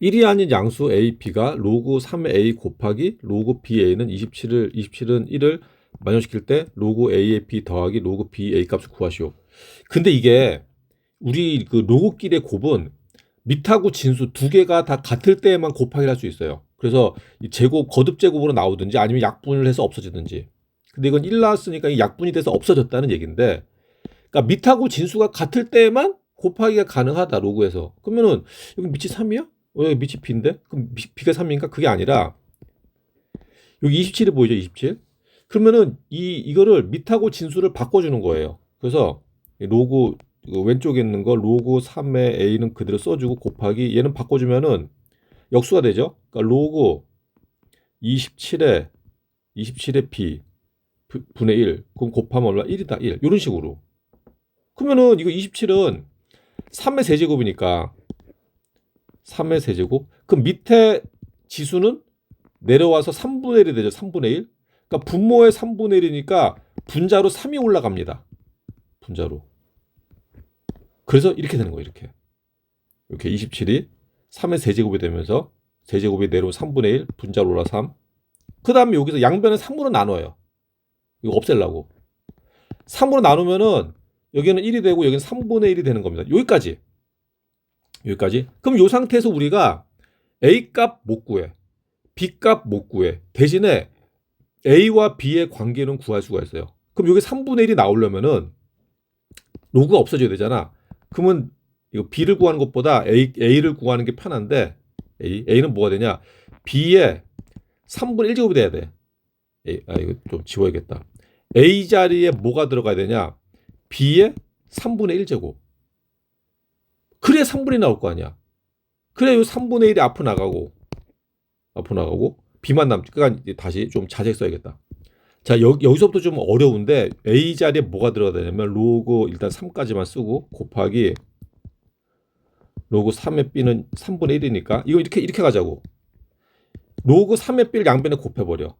1이 아닌 양수 AP가 로그 3A 곱하기 로그 BA는 27은 1을 만족시킬 때 로그 AAP 더하기 로그 BA 값을 구하시오. 근데 이게 우리 그 로그끼리의 곱은 밑하고 진수 두 개가 다 같을 때에만 곱하기를 할 수 있어요. 그래서 이 제곱, 거듭 제곱으로 나오든지 아니면 약분을 해서 없어지든지. 근데 이건 1 나왔으니까 이 약분이 돼서 없어졌다는 얘기인데, 그러니까 밑하고 진수가 같을 때에만 곱하기가 가능하다, 로그에서. 그러면은 여기 밑이 3이야? 여기 밑이 b인데? 그럼 b가 3인가? 그게 아니라 여기 27이 보이죠? 27. 그러면은 이거를 밑하고 진수를 바꿔주는 거예요. 그래서 로그 왼쪽에 있는 거 로그 3의 a는 그대로 써주고 곱하기 얘는 바꿔주면은 역수가 되죠. 그러니까 로그 27의 b 분의 1. 그럼 곱하면 얼마? 1이다. 1. 이런 식으로. 그러면은 이거 27은 3의 세제곱이니까 3의 세제곱. 그럼 밑에 지수는 내려와서 3분의 1이 되죠. 3분의 1. 그러니까 분모의 3분의 1이니까 분자로 3이 올라갑니다. 분자로. 그래서 이렇게 되는 거예요. 이렇게 27이 3의 세제곱이 되면서 세제곱이 내려온 3분의 1 분자로 올라 3. 그 다음에 여기서 양변을 3으로 나눠요. 이거 없애려고. 3으로 나누면은 여기는 1이 되고 여기는 3분의 1이 되는 겁니다. 여기까지. 그럼 이 상태에서 우리가 A 값 못 구해. B 값 못 구해. 대신에 A와 B의 관계는 구할 수가 있어요. 그럼 여기 3분의 1이 나오려면은 로그가 없어져야 되잖아. 그러면 이거 B를 구하는 것보다 A를 구하는 게 편한데 A는 뭐가 되냐? B의 3분의 1제곱이 돼야 돼. 이거 좀 지워야겠다. A 자리에 뭐가 들어가야 되냐? B의 3분의 1제곱. 그래야 3분의 1 나올 거 아니야. 그래야 이 3분의 1이 앞으로 나가고 B만 남지. 그러니까 다시 좀 자세히 써야겠다. 자, 여기서부터 좀 어려운데 A 자리에 뭐가 들어가야 되냐면 로그 일단 3까지만 쓰고 곱하기 로그 3의 B는 3분의 1이니까 이거 이렇게 가자고. 로그 3의 B를 양변에 곱해버려.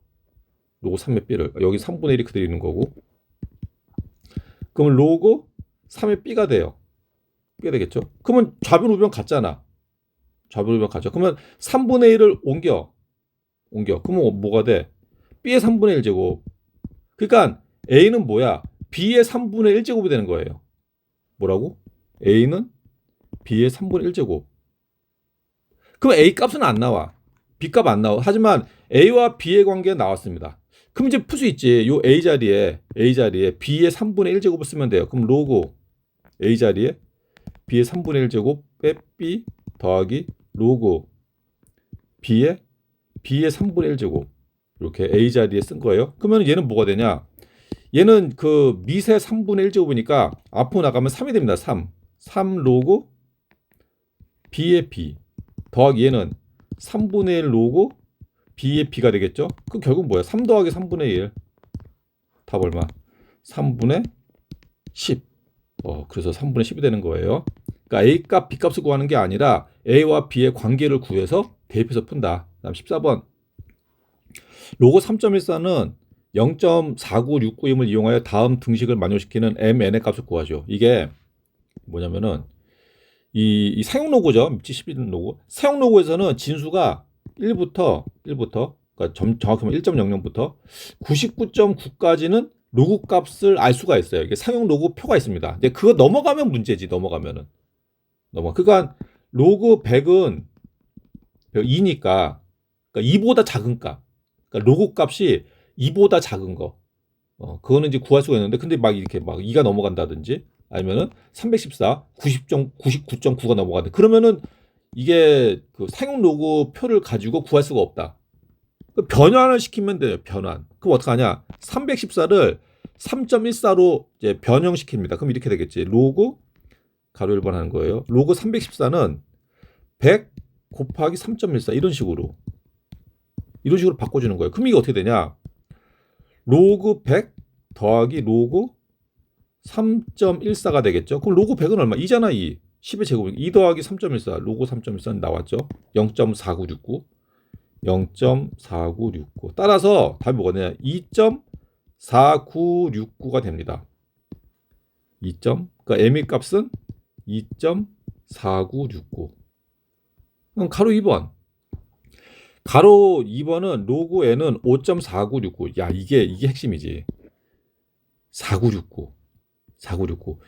로그 3의 B를. 여기 3분의 1이 그대로 있는 거고. 그러면 로그 3의 B가 돼요. B가 되겠죠? 그러면 좌변 우변 같잖아. 좌변 우변 같죠? 그러면 3분의 1을 옮겨. 그러면 뭐가 돼? B의 3분의 1제곱. 그러니까 A는 뭐야? B의 3분의 1제곱이 되는 거예요. 뭐라고? A는 B의 3분의 1제곱. 그럼 A 값은 안 나와. B 값 안 나와. 하지만 A와 B의 관계가 나왔습니다. 그럼 이제 풀 수 있지. 요 A 자리에 B의 3분의 1제곱을 쓰면 돼요. 그럼 로그 A 자리에 B의 3분의 1제곱 빼 B 더하기 로그 B의 3분의 1제곱. 이렇게 A 자리에 쓴 거예요. 그러면 얘는 뭐가 되냐? 얘는 그 미세 3분의 1제곱이니까 앞으로 나가면 3이 됩니다. 3 로그 B의 B 더하기 얘는 3분의 1 로그 B의 B가 되겠죠? 그럼 결국 뭐야? 3 더하기 3분의 1 답 얼마? 3분의 10. 그래서 3분의 10이 되는 거예요. 그러니까 A 값, B 값을 구하는 게 아니라 A와 B의 관계를 구해서 대입해서 푼다. 다음 14번. 로그 3.14는 0.4969임을 이용하여 다음 등식을 만족시키는 MN의 값을 구하죠. 이게 뭐냐면은 이 사용 로그죠. 밑지 11 로그. 사용 로그에서는 진수가 1부터 그러니까 정확하면 1.00부터 99.9까지는 로그 값을 알 수가 있어요. 이게 사용 로그 표가 있습니다. 근데 그거 넘어가면 문제지. 그러니까 로그 100은 2니까 그러니까 2보다 작은 값. 그러니까 로그 값이 2보다 작은 거. 그거는 이제 구할 수가 있는데 근데 막 이렇게 막 2가 넘어간다든지 아니면은 314, 99.9가 넘어간다. 그러면은 이게 그 사용 로그 표를 가지고 구할 수가 없다. 그 변환을 시키면 돼요. 변환. 그럼 어떡하냐? 314를 3.14로 이제 변형시킵니다. 그럼 이렇게 되겠지. 로그 가로 1번 하는 거예요. 로그 314는 100 곱하기 3.14 이런 식으로 바꿔주는 거예요. 그럼 이게 어떻게 되냐? 로그 100 더하기 로그 3.14가 되겠죠. 그럼 로그 100은 얼마? 2잖아. 2. 10의 제곱이니까 2 더하기 3.14 로그 3.14는 나왔죠. 0.4969 따라서 답이 뭐가 되냐? 2.4969가 됩니다. 그러니까 M의 값은 2.4969. 그럼 가로 2번. 가로 2번은 로그 n은 5.4969. 야, 이게 핵심이지. 4969. 4969.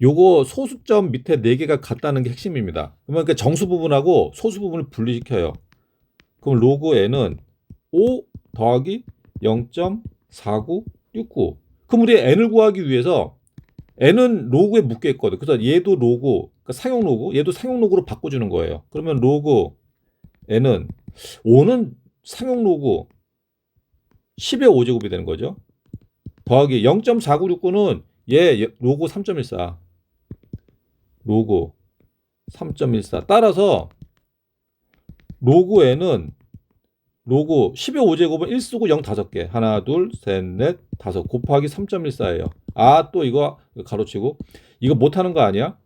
요거 소수점 밑에 4개가 같다는 게 핵심입니다. 그러면 그 정수 부분하고 소수 부분을 분리시켜요. 그럼 로그 n은 5 더하기 0.4969. 그럼 우리 n을 구하기 위해서 n은 로그에 묶여 있거든. 그래서 얘도 로그, 그러니까 상용 로그, 얘도 상용 로그로 바꿔주는 거예요. 그러면 로그 n은 5는 상용 로그 10의 5제곱이 되는 거죠. 더하기 0.4969는 얘 로그 3.14. 로그 3.14. 따라서 로그 n은 로그 10의 5제곱은 1 쓰고 0 5개. 하나, 둘, 셋, 넷, 다섯 곱하기 3.14예요. 아, 또 이거 가로치고. 이거 못하는 거 아니야?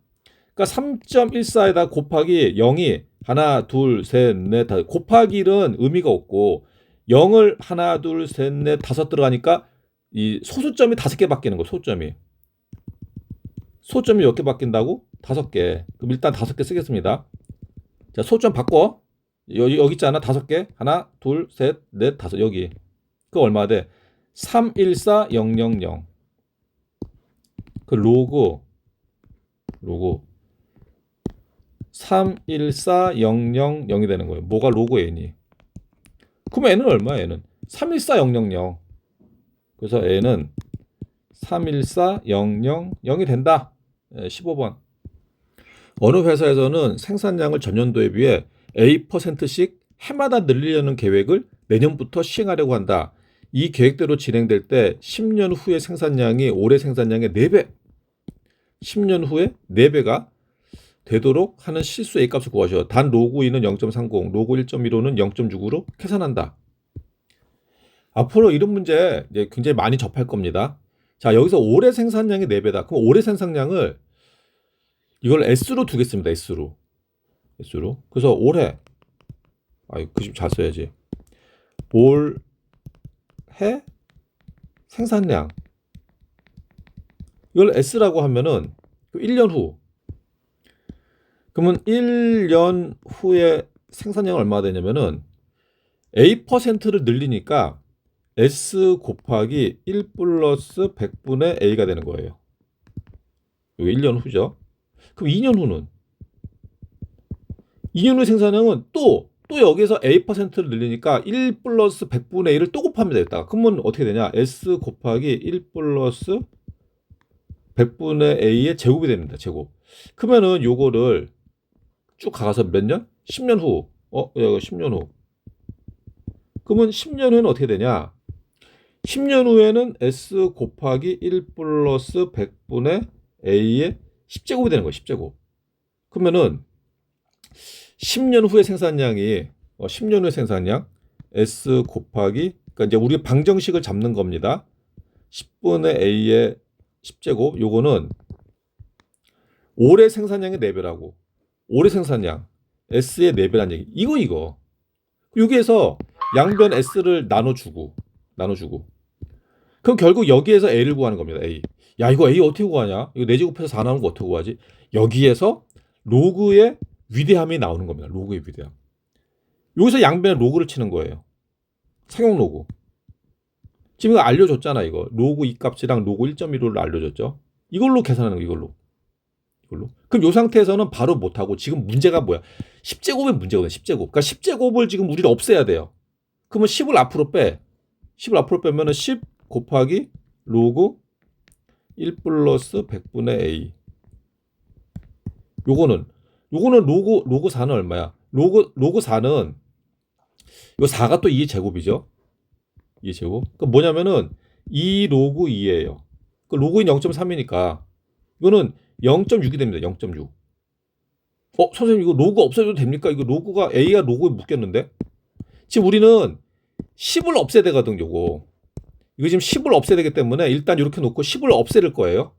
그러니까 3.14에다 곱하기 0이 하나, 둘, 셋, 넷, 다섯. 곱하기 1은 의미가 없고 0을 하나, 둘, 셋, 넷, 다섯 들어가니까 이 소수점이 5개 바뀌는 거. 소수점이 몇 개 바뀐다고? 5개. 그럼 일단 5개 쓰겠습니다. 자, 소수점 바꿔. 여기 있잖아. 5개. 하나, 둘, 셋, 넷, 다섯. 여기. 그거 얼마 돼? 314000. 그 로그 314000이 되는 거예요. 뭐가 로그 n이. 그럼 n은 얼마야? n은 314000. 그래서 n은 314000이 된다. 15번. 어느 회사에서는 생산량을 전년도에 비해 A%씩 해마다 늘리려는 계획을 내년부터 시행하려고 한다. 이 계획대로 진행될 때 10년 후의 생산량이 올해 생산량의 4배, 10년 후에 4배가 되도록 하는 실수 A값을 구하셔. 단 로그 2는 0.30, 로그 1.15는 0.69로 계산한다. 앞으로 이런 문제 이제 굉장히 많이 접할 겁니다. 자, 여기서 올해 생산량이 4배다. 그럼 올해 생산량을 이걸 S로 두겠습니다. S로. 그래서 올해, 그 집 잘 써야지. 올해 생산량. 이걸 S라고 하면은 1년 후. 그러면 1년 후에 생산량은 얼마가 되냐면은 A%를 늘리니까 S 곱하기 1 플러스 100분의 A가 되는 거예요. 이게 1년 후죠. 그럼 2년 후는? 2년 후 생산량은 또 여기서 A%를 늘리니까 1 플러스 100분의 A를 또 곱합니다. 여기다가. 그러면 어떻게 되냐? S 곱하기 1 플러스 100분의 A의 제곱이 됩니다. 제곱. 그러면은 요거를 쭉 가서 몇 년? 10년 후. 이거 10년 후. 그러면 10년 후에는 어떻게 되냐? 10년 후에는 S 곱하기 1 플러스 100분의 A의 10제곱이 되는 거예요. 10제곱. 그러면은 10년 후의 생산량이 10년 후의 생산량 S 곱하기, 그러니까 이제 우리 방정식을 잡는 겁니다. 10분의 A의 10제곱. 요거는 올해 생산량의 4배라고. 올해 생산량 S의 4배라는 얘기. 이거. 여기에서 양변 S를 나눠주고. 그럼 결국 여기에서 A를 구하는 겁니다. A. 야, 이거 A 어떻게 구하냐? 이거 4제곱해서 4 나오는 거 어떻게 구하지? 여기에서 로그의 위대함이 나오는 겁니다. 로그의 위대함. 여기서 양변에 로그를 치는 거예요. 상용 로그. 지금 이거 알려줬잖아. 이거 로그 2값이랑 로그 1.15를 알려줬죠. 이걸로 계산하는 거. 이걸로. 그럼 이 상태에서는 바로 못하고 지금 문제가 뭐야? 10제곱의 문제거든. 10제곱. 그러니까 10제곱을 지금 우리는 없애야 돼요. 그러면 10을 앞으로 빼. 10을 앞으로 빼면은 10 곱하기 로그 1 플러스 100분의 A. 요거는 로그 4는 얼마야? 로그 4는 요 4가 또 2의 제곱이죠. 2의 제곱. 그러니까 뭐냐면은 2 로그 2예요. 그 로그인 0.3이니까 이거는 0.6이 됩니다. 0.6. 선생님 이거 로그 없애도 됩니까? 이거 로그가 A가 로그에 묶였는데? 지금 우리는 10을 없애야 되거든, 요거. 이거 지금 10을 없애야 되기 때문에 일단 이렇게 놓고 10을 없애릴 거예요.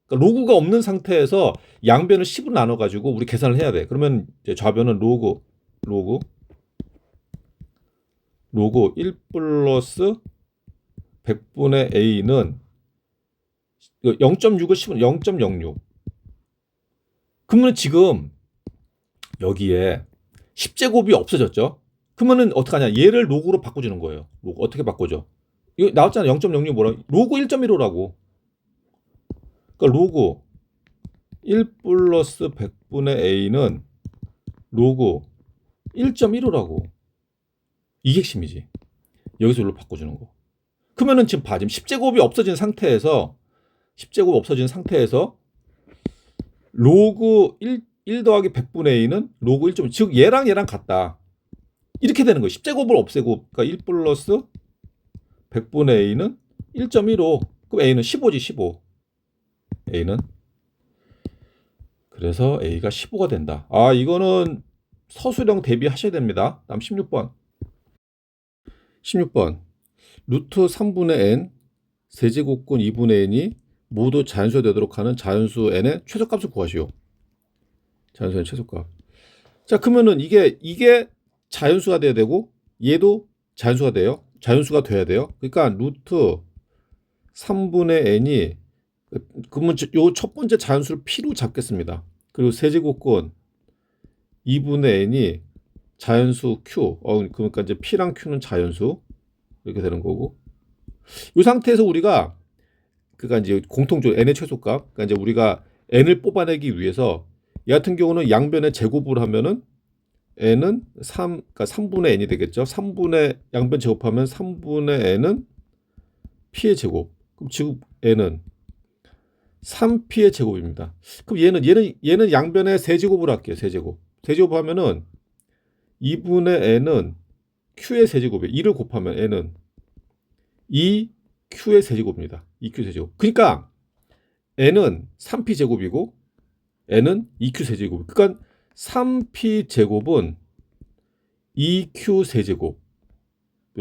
그러니까 로그가 없는 상태에서 양변을 10으로 나눠가지고 우리 계산을 해야 돼. 그러면 이제 좌변은 로그 1 플러스 100분의 A는 0.6을 10은 0.06. 그러면 지금 여기에 10제곱이 없어졌죠. 그러면은 어떡하냐? 얘를 로그로 바꿔주는 거예요. 로그 어떻게 바꿔줘? 이거 나왔잖아. 0.06 뭐라? 로그 1.15라고. 그러니까 로그 1 플러스 100분의 a는 로그 1.15라고. 이게 핵심이지. 여기서 일로 바꿔주는 거. 그러면은 지금 봐. 지금 10제곱이 없어진 상태에서 10제곱 없어진 상태에서 로그 1 더하기 100분의 a는 로그 1.5. 즉 얘랑 같다. 이렇게 되는 거예요. 10제곱을 없애고 그러니까 1 플러스 100분의 a는 1.15. 그럼 a는 15지 15. a는 그래서 a가 15가 된다. 아 이거는 서술형 대비하셔야 됩니다. 다음 16번. 16번. 루트 3분의 n 세제곱근 2분의 n이 모두 자연수가 되도록 하는 자연수 n의 최소값을 구하시오. 자연수의 최소값. 자 그러면은 이게 자연수가 돼야 되고 얘도 자연수가 돼요. 자연수가 돼야 돼요. 그러니까 루트 3분의 n이 그러면 요 첫 번째 자연수를 p로 잡겠습니다. 그리고 세제곱근 2분의 n이 자연수 q. 그러니까 이제 p랑 q는 자연수 이렇게 되는 거고. 이 상태에서 우리가 그러니까 이제 공통적으로 n의 최소값. 그러니까 이제 우리가 n을 뽑아내기 위해서 이 같은 경우는 양변에 제곱을 하면은 n은 3, 그러니까 3분의 n이 되겠죠. 3분의 양변 제곱하면 3분의 n은 p의 제곱. 그럼 지금 n은 3p의 제곱입니다. 그럼 얘는 양변에 세제곱을 할게요. 세제곱. 세제곱 하면은 2분의 n은 q의 세제곱이에요. 2를 곱하면 n은 2q의 세제곱입니다. 2q 세제곱. 그러니까 n은 3p 제곱이고 n은 2q 세제곱. 그러니까 3p 제곱은 2q 세제곱.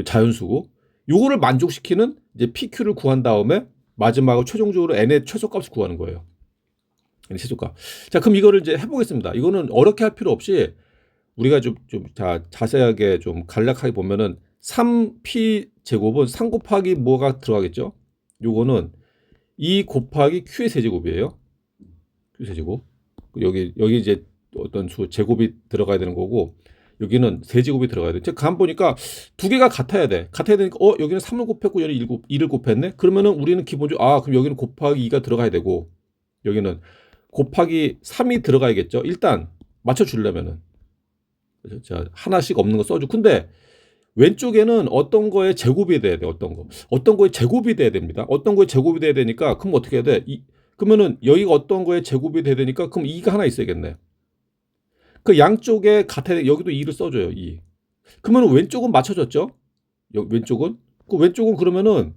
자연수고. 요거를 만족시키는 이제 pq를 구한 다음에 마지막으로 최종적으로 n의 최소값을 구하는 거예요. n의 최소값. 자, 그럼 이거를 이제 해보겠습니다. 이거는 어렵게 할 필요 없이 우리가 좀 자세하게 좀 간략하게 보면은 3p 제곱은 3 곱하기 뭐가 들어가겠죠? 요거는 2 곱하기 q의 세제곱이에요. q 세제곱. 여기 이제 어떤 수 제곱이 들어가야 되는 거고 여기는 세제곱이 들어가야 돼. 제가 간 보니까 두 개가 같아야 돼. 같아야 되니까 여기는 3을 곱했고 여기는 2를 곱했네. 그러면은 우리는 기본적으로 그럼 여기는 곱하기 2가 들어가야 되고 여기는 곱하기 3이 들어가야겠죠. 일단 맞춰 주려면은. 자, 하나씩 없는 거 써줘. 근데 왼쪽에는 어떤 거에 제곱이 돼야 돼. 어떤 거에 제곱이 돼야 됩니다. 어떤 거에 제곱이 돼야 되니까 그럼 어떻게 해야 돼? 그러면은 여기가 어떤 거에 제곱이 돼야 되니까 그럼 2가 하나 있어야겠네. 그 양쪽에 같아. 여기도 2를 써줘요. 2. 그러면 왼쪽은 맞춰졌죠? 왼쪽은? 그 왼쪽은 그러면은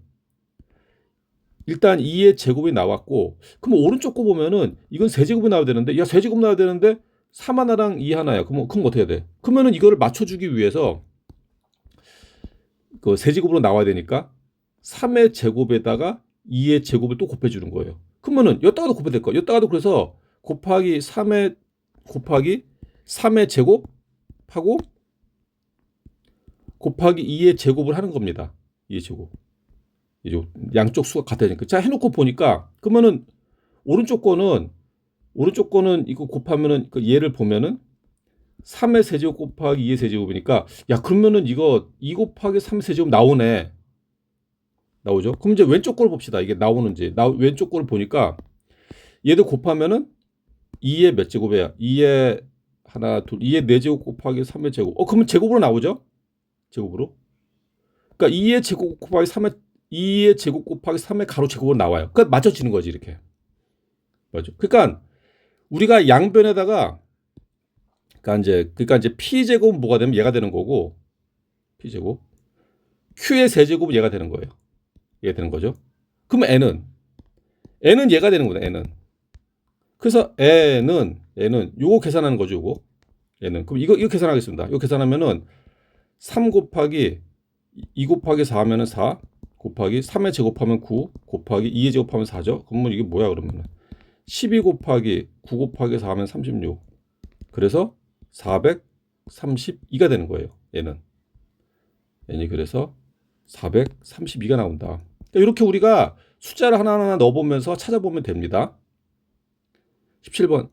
일단 2의 제곱이 나왔고 그럼 오른쪽 거 보면은 이건 세제곱이 나와야 되는데 세제곱 나와야 되는데 3 하나랑 2 하나야. 그럼 어떻게 해야 돼? 그러면은 이거를 맞춰주기 위해서 그 세제곱으로 나와야 되니까 3의 제곱에다가 2의 제곱을 또 곱해주는 거예요. 그러면은 여기다가도 곱해야 될 거야. 여기다가도 그래서 곱하기 3의 제곱하고 곱하기 2의 제곱을 하는 겁니다. 2의 제곱. 양쪽 수가 같아지니까. 자, 해놓고 보니까 그러면은 오른쪽 거는 이거 곱하면은 얘를 보면은 3의 세제곱 곱하기 2의 세제곱이니까 그러면은 이거 2 곱하기 3의 세제곱 나오네. 나오죠? 그럼 이제 왼쪽 걸 봅시다. 이게 나오는지. 왼쪽 걸 보니까 얘도 곱하면은 2의 몇 제곱이야? 2의 하나, 둘, 2의 4제곱 곱하기 3의 제곱. 그러면 제곱으로 나오죠? 제곱으로. 그러니까 2의 제곱 곱하기 3의 가로 제곱으로 나와요. 그러니까 맞춰지는 거지, 이렇게. 맞죠? 그러니까 우리가 양변에다가 그러니까 이제 p제곱은 뭐가 되면 얘가 되는 거고 p제곱 q의 세제곱은 얘가 되는 거예요. 얘가 되는 거죠. 그럼 n은 얘가 되는 거다. n은. 그래서 n은 요거 계산하는 거죠. 요거 n은. 그럼 이거 계산하겠습니다. 이거 계산하면은 3 곱하기 2 곱하기 4 하면은 4 곱하기 3의 제곱하면 9 곱하기 2의 제곱하면 4죠. 그러면 이게 뭐야 그러면은 12 곱하기 9 곱하기 4 하면 36. 그래서 432가 되는 거예요. n이 그래서 432가 나온다. 그러니까 이렇게 우리가 숫자를 하나하나 넣어보면서 찾아보면 됩니다. 17번.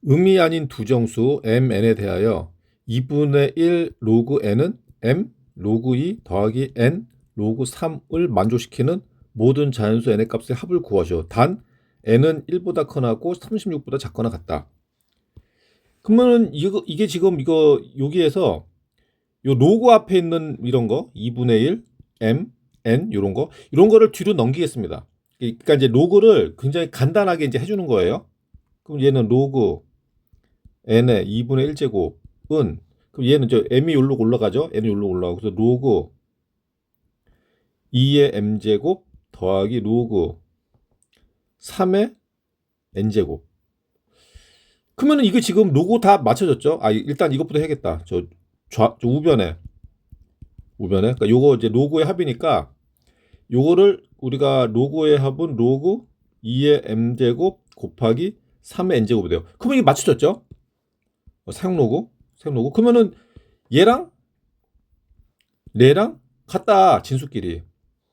음이 아닌 두 정수 mn에 대하여 2분의 1 로그 n은 m 로그 2 더하기 n 로그 3을 만족시키는 모든 자연수 n의 값의 합을 구하시오. 단 n은 1보다 커나고 36보다 작거나 같다. 그러면은 이게 지금 이거 여기에서 요 로그 앞에 있는 이런 거 2분의 1 m n 이런 거를 뒤로 넘기겠습니다. 그러니까 이제 로그를 굉장히 간단하게 이제 해주는 거예요. 그럼 얘는 로그 n의 2분의 1제곱은 그럼 얘는 저 m이 여기로 올라가죠. n이 여기로 올라가고 그래서 로그 2의 m제곱 더하기 로그 3의 n제곱. 그러면은 이거 지금 로그 다 맞춰졌죠? 아 일단 이것부터 해야겠다. 저 우변에 그러니까 요거 이제 로그의 합이니까 요거를 우리가 로그의 합은 로그 2의 m제곱 곱하기 3의 n제곱이 돼요. 그러면 이게 맞춰졌죠? 사용 로그. 그러면은 얘랑 얘랑 같다. 진수끼리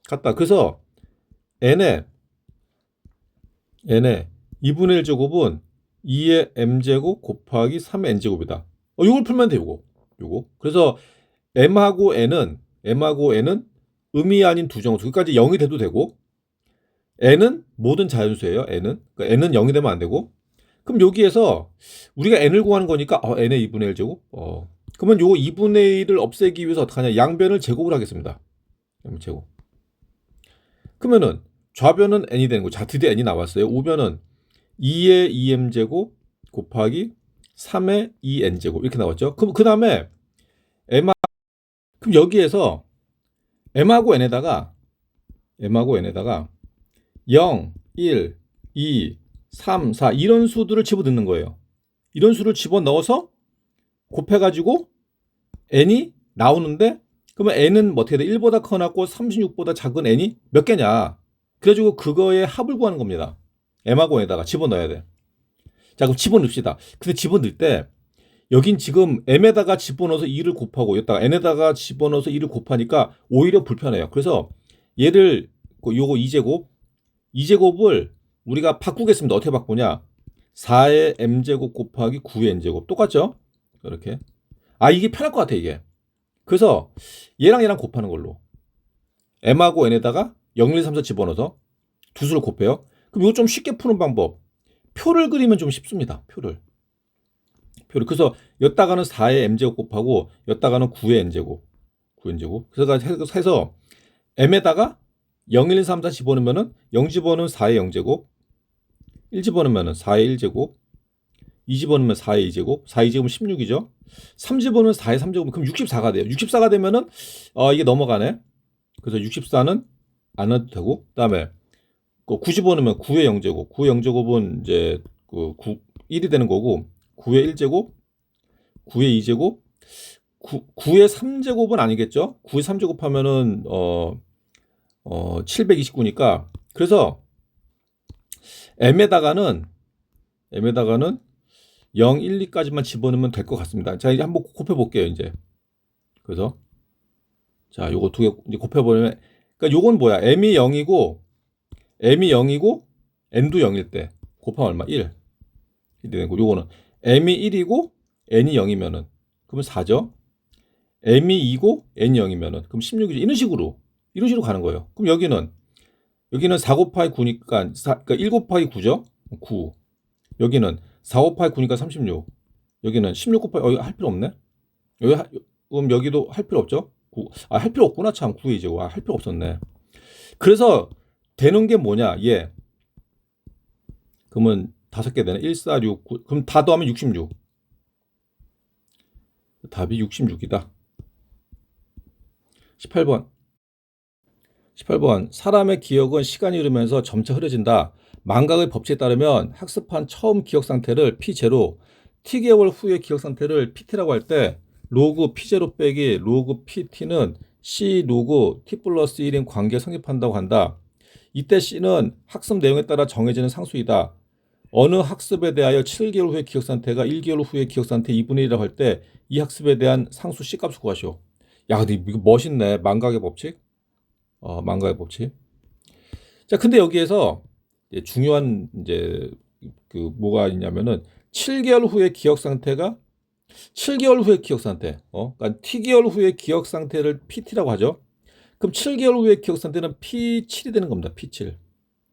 같다. 그래서 n의 2분의 1 제곱은 2의 m제곱 곱하기 3의 n제곱이다. 요걸 풀면 돼. 요거. 그래서 m하고 n은 음이 아닌 두 정수. 그러니까 0이 돼도 되고 n은 모든 자연수예요. 그러니까 n은 0이 되면 안 되고. 그럼 여기에서 우리가 n을 구하는 거니까 n의 2분의 1 제곱. 그러면 요거 2분의 1을 없애기 위해서 어떻게 하냐? 양변을 제곱을 하겠습니다. 제곱. 그러면은 좌변은 n이 되는 거. 자, 드디어 n이 나왔어요. 우변은 2의 2m제곱 곱하기 3의 2n제곱 이렇게 나왔죠. 그럼 그 다음에 그럼 여기에서 m하고 n에다가 0, 1, 2, 3, 4 이런 수들을 집어넣는 거예요. 이런 수를 집어넣어서 곱해가지고 n이 나오는데 그러면 n은 뭐 어떻게 돼? 1보다 커나고 36보다 작은 n이 몇 개냐? 그래가지고 그거의 합을 구하는 겁니다. m하고 n에다가 집어넣어야 돼. 자 그럼 집어넣읍시다. 근데 집어넣을 때 여긴 지금 m에다가 집어넣어서 2를 곱하고 여기다가 n에다가 집어넣어서 2를 곱하니까 오히려 불편해요. 그래서 얘를 요거 2제곱을 우리가 바꾸겠습니다. 어떻게 바꾸냐? 4의 m제곱 곱하기 9의 n제곱 똑같죠? 이렇게. 이게 편할 것 같아 이게. 그래서 얘랑 곱하는 걸로 m하고 n에다가 0, 1, 3, 4 집어넣어서 두 수를 곱해요. 그럼 이거 좀 쉽게 푸는 방법. 표를 그리면 좀 쉽습니다. 표를. 그래서 여기다가는 4의 m제곱 곱하고 여기다가는 9의 n제곱. 그래서 해서 m에다가 0, 1, 3, 4 집어넣으면은 0 집어넣으면 4의 0제곱, 1 집어넣으면은 4의 1제곱, 2 집어넣으면 4의 2제곱, 4의 2제곱은 16이죠. 3 집어넣으면 4의 3제곱, 그럼 64가 돼요. 64가 되면은 이게 넘어가네. 그래서 64는 안 해도 되고, 그다음에 9 집어넣으면 9의 0제곱, 9의 0제곱은 이제 1이 되는 거고, 9의 1제곱, 9의 2제곱, 9의 3제곱은 아니겠죠? 9의 3제곱 하면은 729니까 그래서 m에다가는 0, 1, 2까지만 집어넣으면 될 것 같습니다. 자 이제 한번 곱해 볼게요. 이제 그래서 자 요거 두 개 이제 곱해 보면 그러니까 요건 뭐야? m이 0이고 n도 0일 때 곱하면 얼마? 1 이렇게 되는 거. 요거는 m이 1이고 n이 0이면은 그러면 4죠. m이 2고 n이 0이면은 그럼 16이죠. 이런 식으로 가는 거예요. 그럼 여기는 4 곱하기 9니까 그러니까 1 곱하기 9죠. 9. 여기는 4 곱하기 9니까 36. 여기는 16 곱하기 할 필요 없네. 그럼 여기도 할 필요 없죠. 9. 할 필요 없구나. 참 9의 제곱. 할 필요 없었네. 그래서 되는 게 뭐냐? 그러면 5개 되네. 1, 4, 6, 9. 그럼 다 더하면 66. 답이 66이다. 18번. 사람의 기억은 시간이 흐르면서 점차 흐려진다. 망각의 법칙에 따르면 학습한 처음 기억 상태를 P0, T개월 후의 기억 상태를 PT라고 할 때 로그 P0 빼기 로그 PT는 C 로그 T 플러스 1인 관계에 성립한다고 한다. 이때 C는 학습 내용에 따라 정해지는 상수이다. 어느 학습에 대하여 7개월 후의 기억 상태가 1개월 후의 기억 상태 2분의 1이라고 할 때 이 학습에 대한 상수 C 값을 구하시오. 야, 근데 이거 멋있네. 망각의 법칙. 망각의 법칙. 자, 근데 여기에서 중요한 이제 뭐가 있냐면은 7개월 후의 기억 상태가 7개월 후의 기억 상태. 그러니까 T개월 후의 기억 상태를 PT라고 하죠. 그럼 7개월 후의 기억 상태는 P7이 되는 겁니다. P7.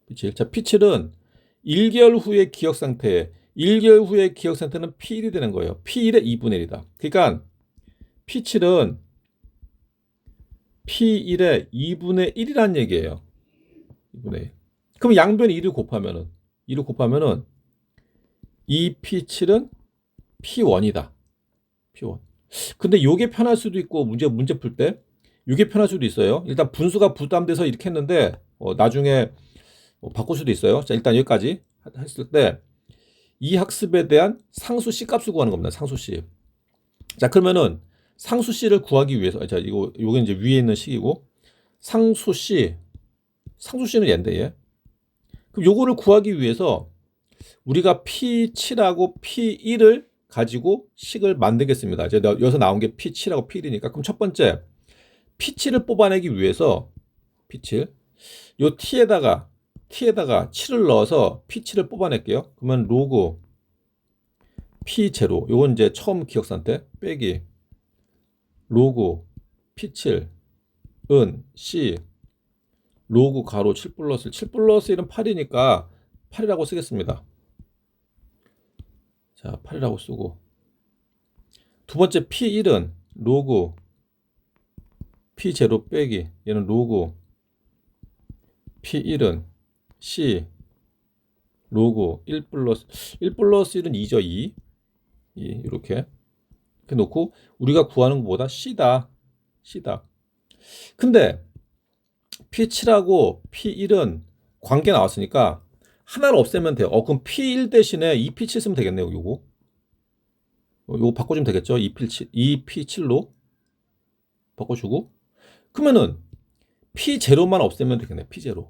P7. 자, P7은 1개월 후의 기억 상태, 1개월 후의 기억 상태는 P1이 되는 거예요. P1의 2분의 1이다. 그러니까 P7은 P1의 2분의 1이라는 얘기예요. 2분의 1. 그럼 양변 2를 곱하면은 이 P7은 P1이다. P1. 근데 요게 편할 수도 있고 문제 풀 때 요게 편할 수도 있어요. 일단 분수가 부담돼서 이렇게 했는데 나중에 바꿀 수도 있어요. 자, 일단 여기까지 했을 때 이 학습에 대한 상수 C 값을 구하는 겁니다. 상수 C. 자, 그러면은 상수 C를 구하기 위해서 자, 요게 이제 위에 있는 식이고 상수 C는 얘인데 얘. 그럼 요거를 구하기 위해서 우리가 P7하고 P1을 가지고 식을 만들겠습니다. 이제 여기서 나온 게 P7하고 P1이니까 그럼 첫 번째 P7을 뽑아내기 위해서 P7 요 T에다가 7을 넣어서 P7을 뽑아낼게요. 그러면 로그 P0 요건 이제 처음 기억 상태 빼기 로그 P7 은 C 로그 가로 7 플러스 1은 8이니까 8이라고 쓰겠습니다. 자, 8이라고 쓰고 두 번째 P1은 로그 P0 빼기 얘는 로그 P1은 C 로그 1 플러스 1은 2죠. 2 이렇게 놓고 우리가 구하는 것보다 C다. 근데 P7하고 P1은 관계 나왔으니까 하나를 없애면 돼요. 그럼 P1 대신에 2P7 쓰면 되겠네요. 요거 바꿔주면 되겠죠. 2P7로 바꿔주고 그러면은 P0만 없애면 되겠네. P0.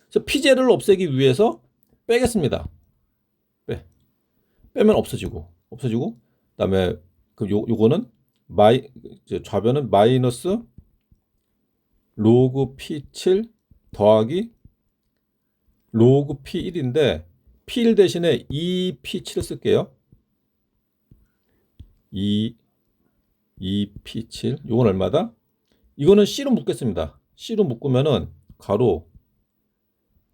그래서 P0를 없애기 위해서 빼겠습니다. 빼면 없어지고 그다음에 요거는 좌변은 마이너스 로그 P7 더하기 로그 P1인데 P1 대신에 2P7을 쓸게요. 2P7 요건 얼마다? 이거는 C로 묶겠습니다. C로 묶으면은 가로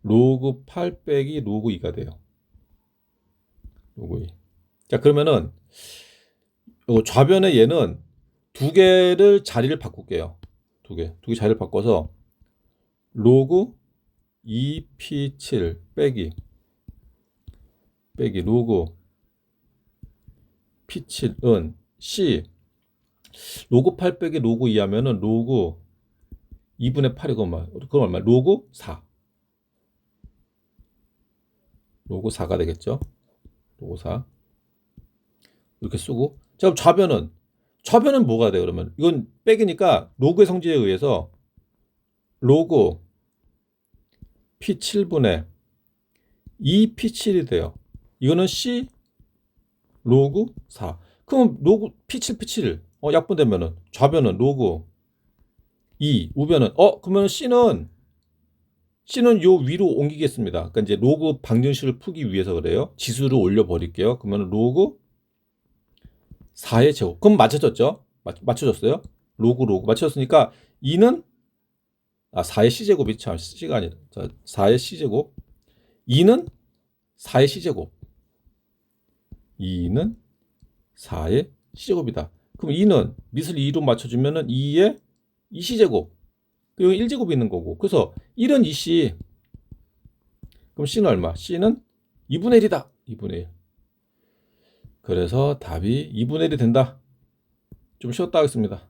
로그 8 빼기 로그 2가 돼요. 로그 2. 자, 그러면은 좌변의 얘는 두 개를 자리를 바꿀게요. 두 개 자리를 바꿔서 로그 2P7 빼기 로그 P7은 C 로그 8 빼기 로그 2 하면은 로그 2분의 8이고 그럼 얼마? 로그 4. 로그 4가 되겠죠. 로그 4. 이렇게 쓰고 자, 그럼 좌변은 뭐가 돼요? 그러면 이건 빼기니까 로그의 성질에 의해서 로그 P7분의 2P7이 돼요. 이거는 C 로그 4. 그럼 로그 P7 약분되면은 좌변은 로그 2, 우변은 그러면 C는 요 위로 옮기겠습니다. 그러니까 이제 로그 방정식을 풀기 위해서 그래요. 지수를 올려 버릴게요. 그러면 로그 4의 제곱. 그럼 맞춰졌죠? 맞춰졌어요? 로그 맞춰졌으니까 2는 4의 C제곱이 참 C가 아니라 4의 C제곱 2는 4의 C제곱 2는 4의 C제곱이다. 그럼 2는 밑을 2로 맞춰주면은 2의 2C제곱 여기 1제곱이 있는 거고 그래서 1은 2C 그럼 C는 얼마? C는 2분의 1이다. 2분의 1 그래서 답이 2분의 1이 된다. 좀 쉬었다 하겠습니다.